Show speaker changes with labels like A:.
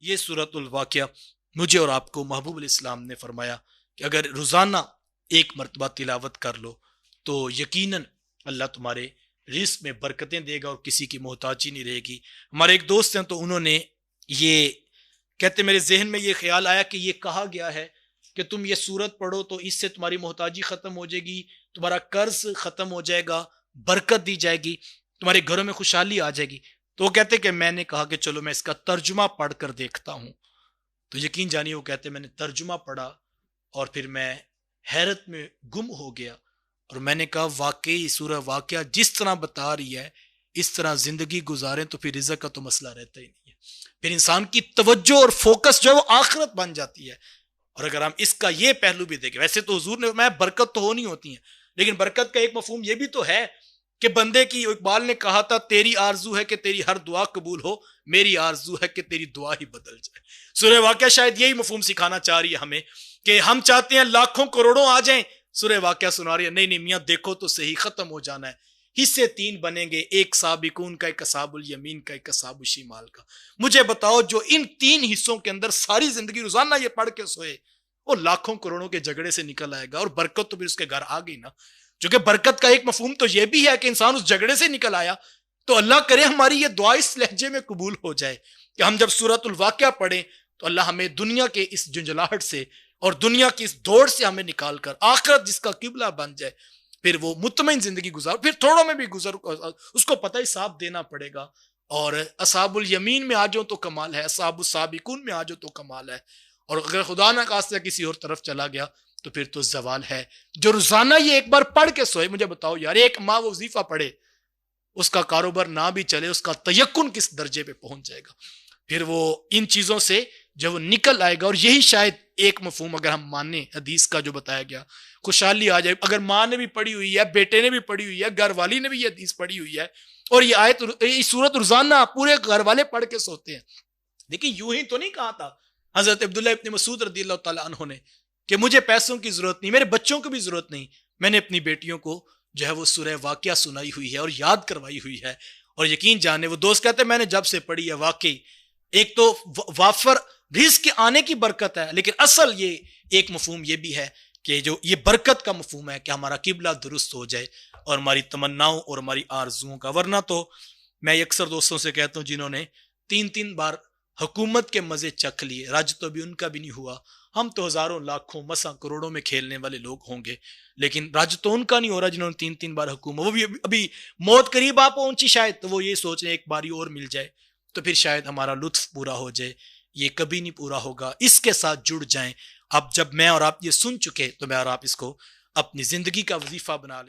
A: یہ سورۃ الواقعہ مجھے اور آپ کو محبوب علیہ السلام نے فرمایا کہ اگر روزانہ ایک مرتبہ تلاوت کر لو تو یقیناً اللہ تمہارے رزق میں برکتیں دے گا اور کسی کی محتاجی نہیں رہے گی۔ ہمارے ایک دوست ہیں تو انہوں نے یہ کہتے میرے ذہن میں یہ خیال آیا کہ یہ کہا گیا ہے کہ تم یہ سورت پڑھو تو اس سے تمہاری محتاجی ختم ہو جائے گی، تمہارا قرض ختم ہو جائے گا، برکت دی جائے گی، تمہارے گھروں میں خوشحالی آ جائے گی۔ تو وہ کہتے کہ میں نے کہا کہ چلو میں اس کا ترجمہ پڑھ کر دیکھتا ہوں۔ تو یقین جانیے وہ کہتے میں نے ترجمہ پڑھا اور پھر میں حیرت میں گم ہو گیا، اور میں نے کہا واقعی سورہ واقعہ جس طرح بتا رہی ہے اس طرح زندگی گزاریں تو پھر رزق کا تو مسئلہ رہتا ہی نہیں ہے، پھر انسان کی توجہ اور فوکس جو ہے وہ آخرت بن جاتی ہے۔ اور اگر ہم اس کا یہ پہلو بھی دیکھیں، ویسے تو حضور نے میں برکت تو ہونی ہوتی ہے، لیکن برکت کا ایک مفہوم یہ بھی تو ہے کہ بندے کی، اقبال نے کہا تھا تیری آرزو ہے کہ تیری ہر دعا قبول ہو، میری آرزو ہے کہ تیری دعا ہی بدل جائے۔ سورہ واقعہ شاید یہی مفہوم سکھانا چاہ رہی ہے ہمیں کہ ہم چاہتے ہیں لاکھوں کروڑوں آ جائیں، سورہ واقعہ سنا رہی ہے نہیں نہیں میاں دیکھو تو صحیح، ختم ہو جانا ہے، حصے تین بنیں گے، ایک سابقون کا، ایک اصحاب الیمین کا، ایک اصحاب الشمال کا۔ مجھے بتاؤ جو ان تین حصوں کے اندر ساری زندگی روزانہ یہ پڑھ کے سوئے وہ لاکھوں کروڑوں کے جھگڑے سے نکل آئے گا، اور برکت تو پھر اس کے گھر آ گئی نا۔ جو کہ برکت کا ایک مفہوم تو یہ بھی ہے کہ انسان اس جھگڑے سے نکل آیا، تو اللہ کرے ہماری یہ دعا اس لہجے میں قبول ہو جائے کہ ہم جب سورۃ الواقعہ پڑھیں تو اللہ ہمیں دنیا کے اس جنجلاہٹ سے اور دنیا کی اس دوڑ سے ہمیں نکال کر آخرت جس کا قبلہ بن جائے، پھر وہ مطمئن زندگی گزار، پھر تھوڑوں میں بھی گزر، اس کو پتہ حساب دینا پڑے گا۔ اور اصحاب الیمین میں آ جاؤ تو کمال ہے، اصحاب السابقون میں آ جاؤ تو کمال ہے، اور اگر خدا نہ خواستہ کسی اور طرف چلا گیا تو پھر تو زوال ہے۔ جو روزانہ یہ ایک بار پڑھ کے سوئے، مجھے بتاؤ یار ایک ماہ وہ وظیفہ پڑھے، اس کا کاروبار نہ بھی چلے، اس کا تیقن کس درجے پہ پہنچ جائے گا، پھر وہ ان چیزوں سے جب وہ نکل آئے گا۔ اور یہی شاید ایک مفہوم اگر ہم مانیں حدیث کا جو بتایا گیا، خوشحالی آ جائے۔ اگر ماں نے بھی پڑھی ہوئی ہے، بیٹے نے بھی پڑھی ہوئی ہے، گھر والی نے بھی یہ حدیث پڑھی ہوئی ہے، اور یہ آیت، یہ سورت روزانہ پورے گھر والے پڑھ کے سوتے ہیں۔ لیکن یوں ہی تو نہیں کہا تھا حضرت عبداللہ ابن مسعود رضی اللہ تعالیٰ عنہ نے کہ مجھے پیسوں کی ضرورت نہیں، میرے بچوں کو بھی ضرورت نہیں، میں نے اپنی بیٹیوں کو جو ہے وہ سورہ واقعہ سنائی ہوئی ہے اور یاد کروائی ہوئی ہے۔ اور یقین جانے وہ دوست کہتے ہیں میں نے جب سے پڑھی ہے واقعی ایک تو وافر رزق کے آنے کی برکت ہے، لیکن اصل یہ ایک مفہوم یہ بھی ہے کہ جو یہ برکت کا مفہوم ہے کہ ہمارا قبلہ درست ہو جائے اور ہماری تمناؤں اور ہماری آرزوؤں کا۔ ورنہ تو میں اکثر دوستوں سے کہتا ہوں جنہوں نے تین بار حکومت کے مزے چکھ لیے، رج تو بھی ان کا بھی نہیں ہوا، ہم تو ہزاروں لاکھوں مساں کروڑوں میں کھیلنے والے لوگ ہوں گے، لیکن رج تو ان کا نہیں ہو رہا جنہوں نے تین بار حکومت، وہ بھی ابھی موت قریب آ پہنچی شاید، تو وہ یہ سوچ رہے ہیں ایک باری اور مل جائے تو پھر شاید ہمارا لطف پورا ہو جائے۔ یہ کبھی نہیں پورا ہوگا، اس کے ساتھ جڑ جائیں۔ اب جب میں اور آپ یہ سن چکے تو میں اور آپ اس کو اپنی زندگی کا وظیفہ بنا لیں۔